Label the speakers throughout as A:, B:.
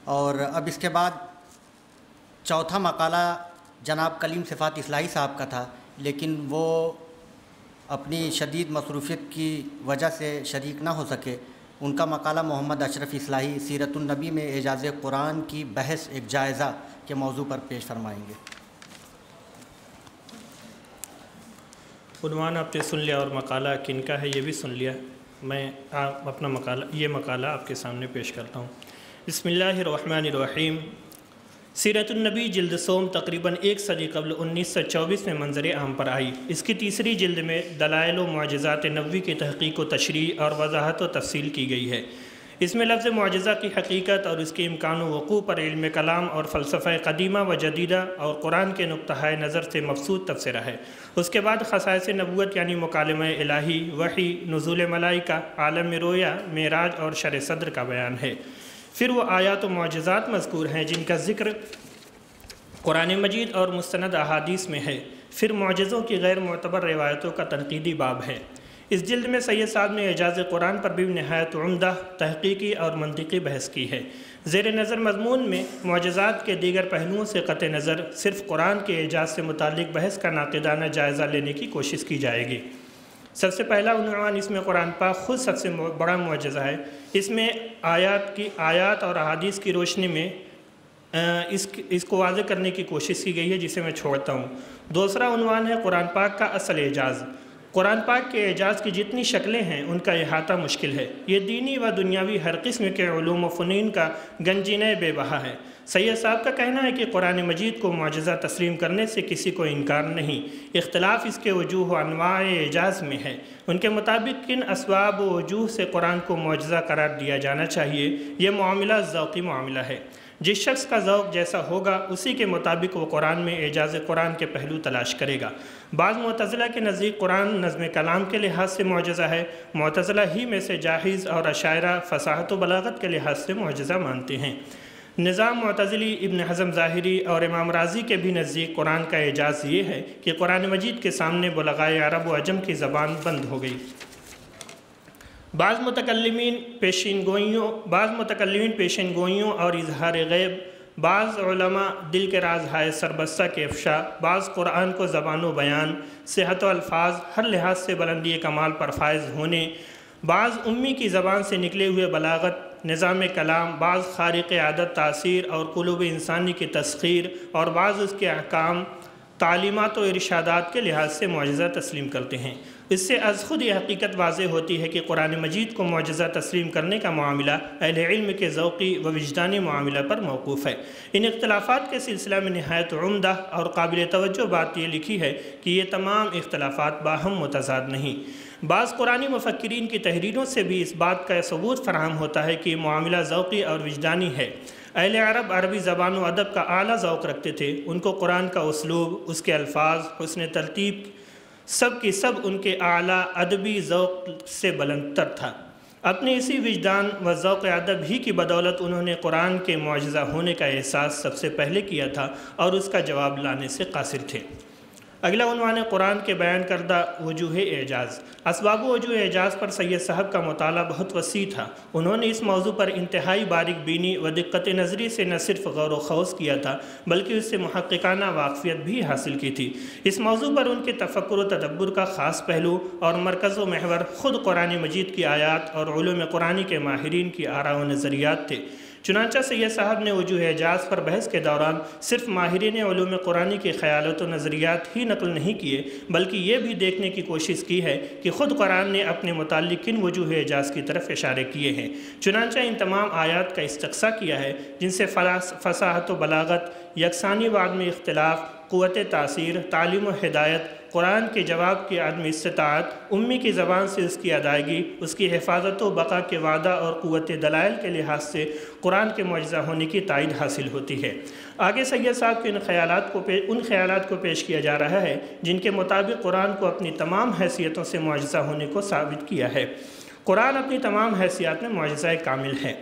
A: اور اب اس کے بعد چوتھا مقالہ جناب کلیم صفات اصلاحی صاحب کا تھا، لیکن وہ اپنی شدید مصروفیت کی وجہ سے شریک نہ ہو سکے۔ ان کا مقالہ محمد اشرف اصلاحی سیرت النبی میں اعجاز قرآن کی بحث ایک جائزہ کے موضوع پر پیش فرمائیں گے۔
B: عنوان آپ نے سن لیا اور مقالہ کن کا ہے یہ بھی سن لیا۔ میں اپنا مقالہ آپ کے سامنے پیش کرتا ہوں۔ بسم اللہ الرحمن الرحیم۔ سیرت النبی جلد سوم تقریباً 1 صدی قبل 1924 میں منظر عام پر آئی۔ اس کی تیسری جلد میں دلائل و معجزات نبوی کی تحقیق و تشریح اور وضاحت و تفصیل کی گئی ہے۔ اس میں لفظ معجزہ کی حقیقت اور اس کے امکان و وقوع پر علم کلام اور فلسفہ قدیمہ و جدیدہ اور قرآن کے نقطہ نظر سے مبسوط تبصرہ ہے۔ اس کے بعد خصائص نبوت یعنی مکالمہ الہی، وحی، نزول ملائکہ، عالم رویا، معراج اور شرح صدر کا بیان ہے۔ پھر وہ آیات و معجزات مذکور ہیں جن کا ذکر قرآن مجید اور مستند احادیث میں ہے۔ پھر معجزوں کی غیر معتبر روایتوں کا تنقیدی باب ہے۔ اس جلد میں سید صاحب نے اعجاز قرآن پر بھی نہایت عمدہ تحقیقی اور منطقی بحث کی ہے۔ زیر نظر مضمون میں معجزات کے دیگر پہلوؤں سے قطع نظر صرف قرآن کے اعجاز سے متعلق بحث کا ناقدانہ جائزہ لینے کی کوشش کی جائے گی۔ سب سے پہلا عنوان اس میں قرآن پاک خود سب سے بڑا معجزہ ہے۔ اس میں آیات اور احادیث کی روشنی میں اس کو واضح کرنے کی کوشش کی گئی ہے، جسے میں چھوڑتا ہوں۔ دوسرا عنوان ہے قرآن پاک کا اصل اعجاز۔ قرآن پاک کے اعجاز کی جتنی شکلیں ہیں ان کا احاطہ مشکل ہے۔ یہ دینی و دنیاوی ہر قسم کے علوم و فنون کا گنجینہ بے بہا ہے۔ سید صاحب کا کہنا ہے کہ قرآن مجید کو معجزہ تسلیم کرنے سے کسی کو انکار نہیں، اختلاف اس کے وجوہ و انواع اعجاز میں ہے۔ ان کے مطابق کن اسباب و وجوہ سے قرآن کو معجزہ قرار دیا جانا چاہیے، یہ معاملہ ذوقی معاملہ ہے۔ جس شخص کا ذوق جیسا ہوگا اسی کے مطابق وہ قرآن میں اعجاز قرآن کے پہلو تلاش کرے گا۔ بعض معتزلہ کے نزدیک قرآن نظم کلام کے لحاظ سے معجزہ ہے۔ معتزلہ ہی میں سے جاحظ اور اشاعرہ فصاحت و بلاغت کے لحاظ سے معجزہ مانتے ہیں۔ نظام معتزلی ابن حزم ظاہری اور امام رازی کے بھی نزدیک قرآن کا اعجاز یہ ہے کہ قرآن مجید کے سامنے بلغائے عرب و عجم کی زبان بند ہو گئی۔ بعض متکلمین پیشین گوئیوں اور اظہار غیب، بعض علماء دل کے راز ہائے سربستہ کے افشا، بعض قرآن کو زبان و بیان، صحت و الفاظ ہر لحاظ سے بلندی کمال پر فائز ہونے، بعض امی کی زبان سے نکلے ہوئے بلاغت، نظام کلام، بعض خارق عادت تاثیر اور قلوب انسانی کی تسخیر، اور بعض اس کے احکام، تعلیمات و ارشادات کے لحاظ سے معجزہ تسلیم کرتے ہیں۔ اس سے از خود یہ حقیقت واضح ہوتی ہے کہ قرآن مجید کو معجزہ تسلیم کرنے کا معاملہ اہل علم کے ذوقی و وجدانی معاملہ پر موقوف ہے۔ ان اختلافات کے سلسلہ میں نہایت عمدہ اور قابل توجہ بات یہ لکھی ہے کہ یہ تمام اختلافات باہم متضاد نہیں۔ بعض قرآنی مفکرین کی تحریروں سے بھی اس بات کا ثبوت فراہم ہوتا ہے کہ یہ معاملہ ذوقی اور وجدانی ہے۔ اہل عرب عربی زبان و ادب کا اعلیٰ ذوق رکھتے تھے۔ ان کو قرآن کا اسلوب، اس کے الفاظ، حسن ترتیب سب کی سب ان کے اعلیٰ ادبی ذوق سے بلند تر تھا۔ اپنے اسی وجدان و ذوق ادب ہی کی بدولت انہوں نے قرآن کے معجزہ ہونے کا احساس سب سے پہلے کیا تھا اور اس کا جواب لانے سے قاصر تھے۔ اگلا عنوان ہے قرآن کے بیان کردہ وجوہ اعجاز۔ اسباب و وجوہ اعجاز پر سید صاحب کا مطالعہ بہت وسیع تھا۔ انہوں نے اس موضوع پر انتہائی باریک بینی و دقت نظری سے نہ صرف غور و خوض کیا تھا بلکہ اس سے محققانہ واقفیت بھی حاصل کی تھی۔ اس موضوع پر ان کے تفکر و تدبر کا خاص پہلو اور مرکز و محور خود قرآن مجید کی آیات اور علوم قرآنی کے ماہرین کی آراء و نظریات تھے۔ چنانچہ سید صاحب نے وجوہ اعجاز پر بحث کے دوران صرف ماہرین علوم قرآنی کے خیالات و نظریات ہی نقل نہیں کیے بلکہ یہ بھی دیکھنے کی کوشش کی ہے کہ خود قرآن نے اپنے متعلق کن وجوہ اعجاز کی طرف اشارے کیے ہیں۔ چنانچہ ان تمام آیات کا استقصاء کیا ہے جن سے فصاحت و بلاغت، یکسانی و عدم اختلاف، قوت تاثیر، تعلیم و ہدایت، قرآن کے جواب کی عدم استطاعت، امی کی زبان سے اس کی ادائیگی، اس کی حفاظت و بقا کے وعدہ اور قوت دلائل کے لحاظ سے قرآن کے معجزہ ہونے کی تائید حاصل ہوتی ہے۔ آگے سید صاحب کے ان خیالات کو پیش کیا جا رہا ہے جن کے مطابق قرآن کو اپنی تمام حیثیتوں سے معجزہ ہونے کو ثابت کیا ہے۔ قرآن اپنی تمام حیثیات میں معجزہ کامل ہے۔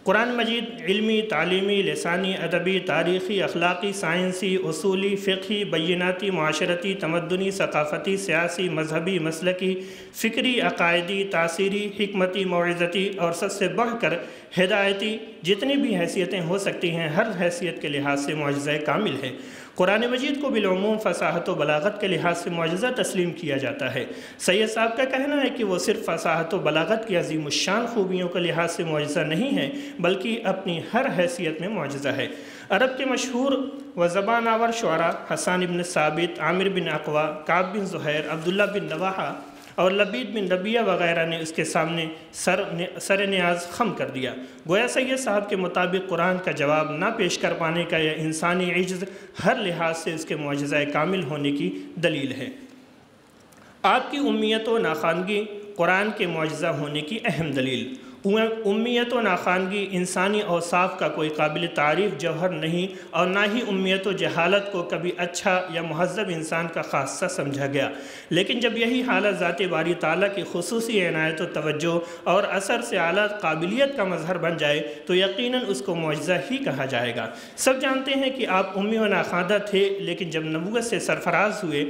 B: قرآن مجید علمی، تعلیمی، لسانی، ادبی، تاریخی، اخلاقی، سائنسی، اصولی، فقہی، بیناتی، معاشرتی، تمدنی، ثقافتی، سیاسی، مذہبی، مسلکی، فکری، عقائدی، تاثیری، حکمتی، موعظتی اور سب سے بڑھ کر ہدایتی جتنی بھی حیثیتیں ہو سکتی ہیں، ہر حیثیت کے لحاظ سے معجزہ کامل ہے۔ قرآن مجید کو بالعموم فصاحت و بلاغت کے لحاظ سے معجزہ تسلیم کیا جاتا ہے۔ سید صاحب کا کہنا ہے کہ وہ صرف فصاحت و بلاغت کی عظیم الشان خوبیوں کے لحاظ سے معجزہ نہیں ہے، بلکہ اپنی ہر حیثیت میں معجزہ ہے۔ عرب کے مشہور و زبان آور شعراء حسان بن ثابت، عامر بن اقوا، کعب بن زہیر، عبداللہ بن رواحہ اور لبید بن ربیہ وغیرہ نے اس کے سامنے سر نیاز خم کر دیا۔ گویا سید صاحب کے مطابق قرآن کا جواب نہ پیش کر پانے کا یہ انسانی عجز ہر لحاظ سے اس کے معجزہ کامل ہونے کی دلیل ہے۔ آپ کی امیت و ناخواندگی قرآن کے معجزہ ہونے کی اہم دلیل۔ امیت و ناخواندگی انسانی اوصاف کا کوئی قابل تعریف جوہر نہیں، اور نہ ہی امیت و جہالت کو کبھی اچھا یا مہذب انسان کا خاصہ سمجھا گیا، لیکن جب یہی حالت ذات باری تعالیٰ کی خصوصی عنایت و توجہ اور اثر سے اعلیٰ قابلیت کا مظہر بن جائے تو یقیناً اس کو معجزہ ہی کہا جائے گا۔ سب جانتے ہیں کہ آپ امی و ناخواندہ تھے، لیکن جب نبوت سے سرفراز ہوئے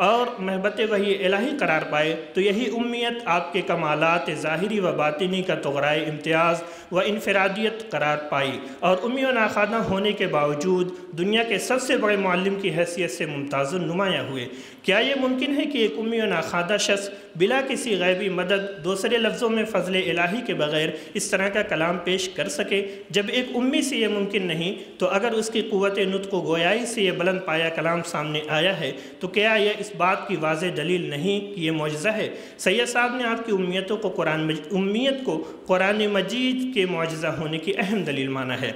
B: اور محبت وحی الہی قرار پائے تو یہی امیت آپ کے کمالات ظاہری و باطنی کا طغرائے امتیاز و انفرادیت قرار پائی، اور امی و ناخواندہ ہونے کے باوجود دنیا کے سب سے بڑے معلم کی حیثیت سے ممتاز نمایاں ہوئے۔ کیا یہ ممکن ہے کہ ایک امی و ناخواندہ شخص بلا کسی غیبی مدد، دوسرے لفظوں میں فضل الہی کے بغیر اس طرح کا کلام پیش کر سکے؟ جب ایک امی سے یہ ممکن نہیں تو اگر اس کی قوت نطق و گویائی سے یہ بلند پایا کلام سامنے آیا ہے تو کیا یہ اس بات کی واضح دلیل نہیں کہ یہ معجزہ ہے؟ سید صاحب نے آپ کی امیت کو قرآن مجید کے معجزہ ہونے کی اہم دلیل مانا ہے۔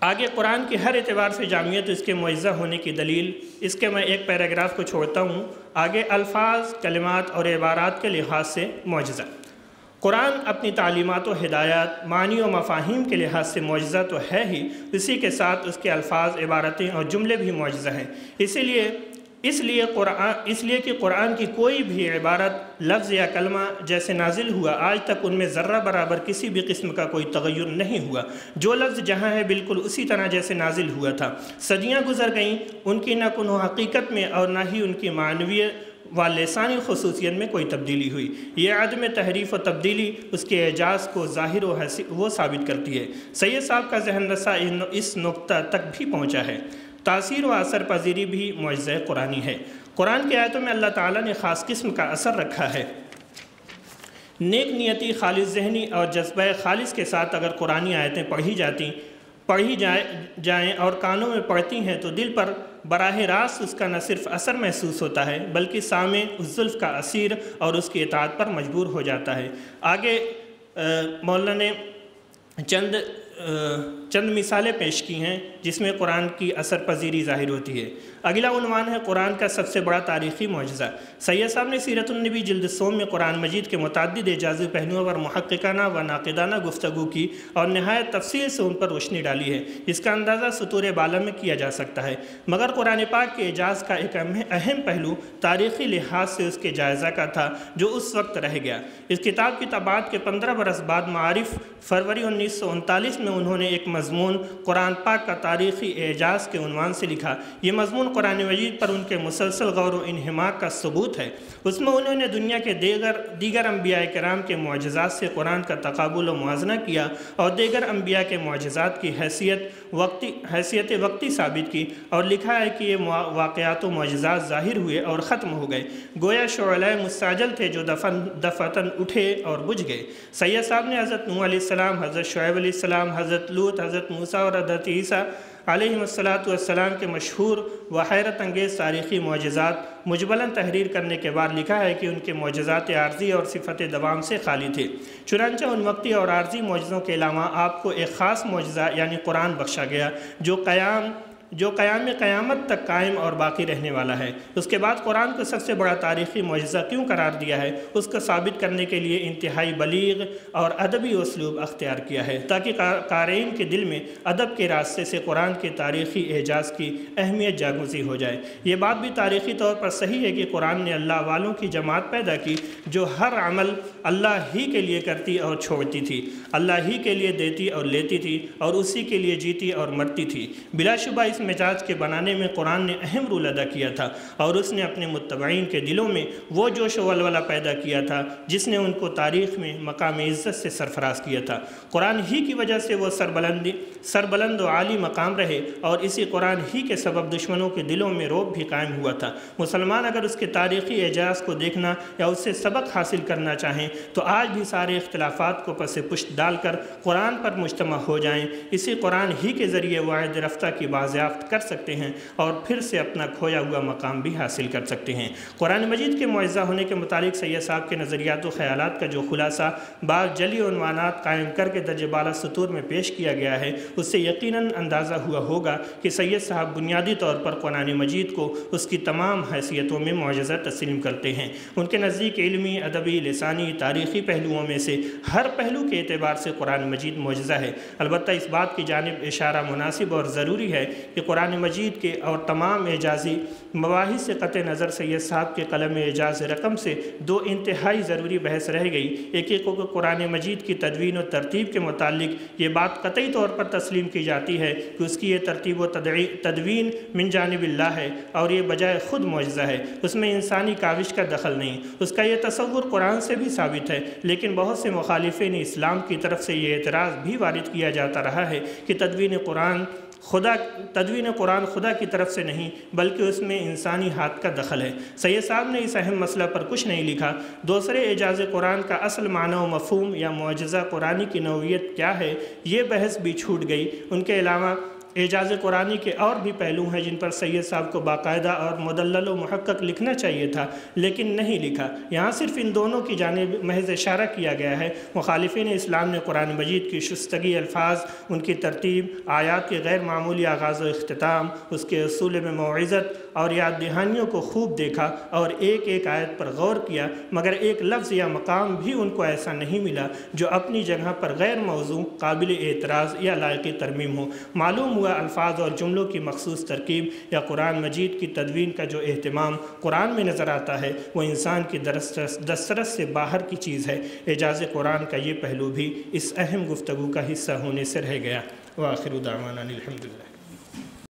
B: آگے قرآن کی ہر اعتبار سے جامعیت اس کے معجزہ ہونے کی دلیل، اس کے میں ایک پیراگراف کو چھوڑتا ہوں۔ آگے الفاظ، کلمات اور عبارات کے لحاظ سے معجزہ۔ قرآن اپنی تعلیمات و ہدایات، معنی و مفاہیم کے لحاظ سے معجزہ تو ہے ہی، اسی کے ساتھ اس کے الفاظ، عبارتیں اور جملے بھی معجزہ ہیں۔ اس لیے کہ قرآن کی کوئی بھی عبارت، لفظ یا کلمہ جیسے نازل ہوا آج تک ان میں ذرہ برابر کسی بھی قسم کا کوئی تغیر نہیں ہوا۔ جو لفظ جہاں ہے بالکل اسی طرح جیسے نازل ہوا تھا۔ صدیاں گزر گئیں، ان کی نہ کنو حقیقت میں اور نہ ہی ان کی معنوی و لسانی خصوصیت میں کوئی تبدیلی ہوئی۔ یہ عدم تحریف و تبدیلی اس کے اعجاز کو ظاہر و ثابت کرتی ہے۔ سید صاحب کا ذہن رسا اس نقطہ تک بھی پہنچا ہے۔ تاثیر و اثر پذیری بھی معجزہ قرآنی ہے۔ قرآن کی آیتوں میں اللہ تعالیٰ نے خاص قسم کا اثر رکھا ہے۔ نیک نیتی، خالص ذہنی اور جذبہ خالص کے ساتھ اگر قرآنی آیتیں پڑھی جائیں اور کانوں میں پڑتی ہیں تو دل پر براہ راست اس کا نہ صرف اثر محسوس ہوتا ہے بلکہ سامع اس زلف کا اسیر اور اس کی اطاعت پر مجبور ہو جاتا ہے۔ آگے مولانا نے چند مثالیں پیش کی ہیں جس میں قرآن کی اثر پذیری ظاہر ہوتی ہے۔ اگلا عنوان ہے قرآن کا سب سے بڑا تاریخی معجزہ۔ سید صاحب نے سیرت النبی جلد سوم میں قرآن مجید کے متعدد اعجازی پہلوؤں پر محققانہ و ناقدانہ گفتگو کی اور نہایت تفصیل سے ان پر روشنی ڈالی ہے، جس کا اندازہ سطور بالا میں کیا جا سکتا ہے۔ مگر قرآن پاک کے اعجاز کا ایک اہم پہلو تاریخی لحاظ سے اس کے جائزہ کا تھا جو اس وقت رہ گیا۔ اس کتاب کی طباعت کے 15 برس بعد معارف فروری 1939 میں انہوں نے ایک مضمون قرآن پاک کا تاریخی اعجاز کے عنوان سے لکھا۔ یہ مضمون قرآن مجید پر ان کے مسلسل غور و انہماک کا ثبوت ہے۔ اس میں انہوں نے دنیا کے دیگر انبیاء کرام کے معجزات سے قرآن کا تقابل و موازنہ کیا اور دیگر انبیاء کے معجزات کی حیثیت وقتی ثابت کی، اور لکھا ہے کہ یہ واقعات و معجزات ظاہر ہوئے اور ختم ہو گئے، گویا شعلۂ مستعجل تھے جو دفعتاً اٹھے اور بجھ گئے۔ سید صاحب نے حضرت نوح علیہ السلام، حضرت شعیب علیہ السلام، حضرت لوط، حضرت موسیٰ اور حضرت عیسیٰ علیہ السلام کے مشہور و حیرت انگیز تاریخی معجزات مجملاً تحریر کرنے کے بعد لکھا ہے کہ ان کے معجزات عارضی اور صفت دوام سے خالی تھے۔ چنانچہ ان وقتی اور عارضی معجزوں کے علاوہ آپ کو ایک خاص معجزہ یعنی قرآن بخشا گیا جو قیام جو قیامت تک قائم اور باقی رہنے والا ہے۔ اس کے بعد قرآن کو سب سے بڑا تاریخی معجزہ کیوں قرار دیا ہے؟ اس کو ثابت کرنے کے لیے انتہائی بلیغ اور ادبی اسلوب اختیار کیا ہے تاکہ قارئین کے دل میں ادب کے راستے سے قرآن کے تاریخی اعجاز کی اہمیت جاگزی ہو جائے۔ یہ بات بھی تاریخی طور پر صحیح ہے کہ قرآن نے اللہ والوں کی جماعت پیدا کی جو ہر عمل اللہ ہی کے لیے کرتی اور چھوڑتی تھی، اللہ ہی کے لیے دیتی اور لیتی تھی اور اسی کے لیے جیتی اور مرتی تھی۔ بلا شبہ اس مزاج کے بنانے میں قرآن نے اہم رول ادا کیا تھا اور اس نے اپنے متبعین کے دلوں میں وہ جوش و ولولہ پیدا کیا تھا جس نے ان کو تاریخ میں مقام عزت سے سرفراز کیا تھا۔ قرآن ہی کی وجہ سے وہ سربلند و عالی مقام رہے اور اسی قرآن ہی کے سبب دشمنوں کے دلوں میں رعب بھی قائم ہوا تھا۔ مسلمان اگر اس کے تاریخی اعجاز کو دیکھنا یا اس سے سبق حاصل کرنا چاہیں تو آج بھی سارے اختلافات کو پس پشت ڈال کر قرآن پر مجتمع ہو جائیں۔ اسی قرآن ہی کے ذریعے وعد رفتہ کی بازیافت کر سکتے ہیں اور پھر سے اپنا کھویا ہوا مقام بھی حاصل کر سکتے ہیں۔ قرآن مجید کے معجزہ ہونے کے متعلق سید صاحب کے نظریات و خیالات کا جو خلاصہ بعض جلی عنوانات قائم کر کے درجہ بالا سطور میں پیش کیا گیا ہے، اس سے یقیناً اندازہ ہوا ہوگا کہ سید صاحب بنیادی طور پر قرآن مجید کو اس کی تمام حیثیتوں میں معجزہ تسلیم کرتے ہیں۔ ان کے نزدیک علمی، ادبی، لسانی، تاریخی پہلوؤں میں سے ہر پہلو کے اعتبار سے قرآن مجید معجزہ ہے۔ البتہ اس بات کی جانب اشارہ مناسب اور ضروری ہے کہ قرآن مجید کے اور تمام اعجازی مباحث سے قطع نظر سید صاحب کے قلم اعجاز رقم سے دو انتہائی ضروری بحث رہ گئی۔ ایک کو قرآن مجید کی تدوین و ترتیب کے متعلق یہ بات قطعی طور پر تسلیم کی جاتی ہے کہ اس کی یہ ترتیب و تدوین من جانب اللہ ہے اور یہ بجائے خود معجزہ ہے، اس میں انسانی کاوش کا دخل نہیں۔ اس کا یہ تصور قرآن سے بھی ثابت ہے، لیکن بہت سے مخالفین اسلام کی طرف سے یہ اعتراض بھی وارد کیا جاتا رہا ہے کہ تدوین قرآن خدا کی طرف سے نہیں بلکہ اس میں انسانی ہاتھ کا دخل ہے۔ سید صاحب نے اس اہم مسئلہ پر کچھ نہیں لکھا۔ دوسرے اعجاز قرآن کا اصل معنی و مفہوم یا معجزہ قرآنی کی نوعیت کیا ہے، یہ بحث بھی چھوٹ گئی۔ ان کے علاوہ اعجاز قرآنی کے اور بھی پہلو ہیں جن پر سید صاحب کو باقاعدہ اور مدلل و محقق لکھنا چاہیے تھا، لیکن نہیں لکھا۔ یہاں صرف ان دونوں کی جانب محض اشارہ کیا گیا ہے۔ مخالفین اسلام نے قرآن مجید کی شستگی الفاظ، ان کی ترتیب، آیات کے غیر معمولی آغاز و اختتام، اس کے اصول میں موعظت اور یاد دہانیوں کو خوب دیکھا اور ایک ایک آیت پر غور کیا، مگر ایک لفظ یا مقام بھی ان کو ایسا نہیں ملا جو اپنی جگہ پر غیر موضوع، قابل اعتراض یا لائق ترمیم ہو۔ معلوم ہوا الفاظ اور جملوں کی مخصوص ترکیب یا قرآن مجید کی تدوین کا جو اہتمام قرآن میں نظر آتا ہے وہ انسان کی دسترس سے باہر کی چیز ہے۔ اعجاز قرآن کا یہ پہلو بھی اس اہم گفتگو کا حصہ ہونے سے رہ گیا۔ وآخر دعوانا الحمدللہ۔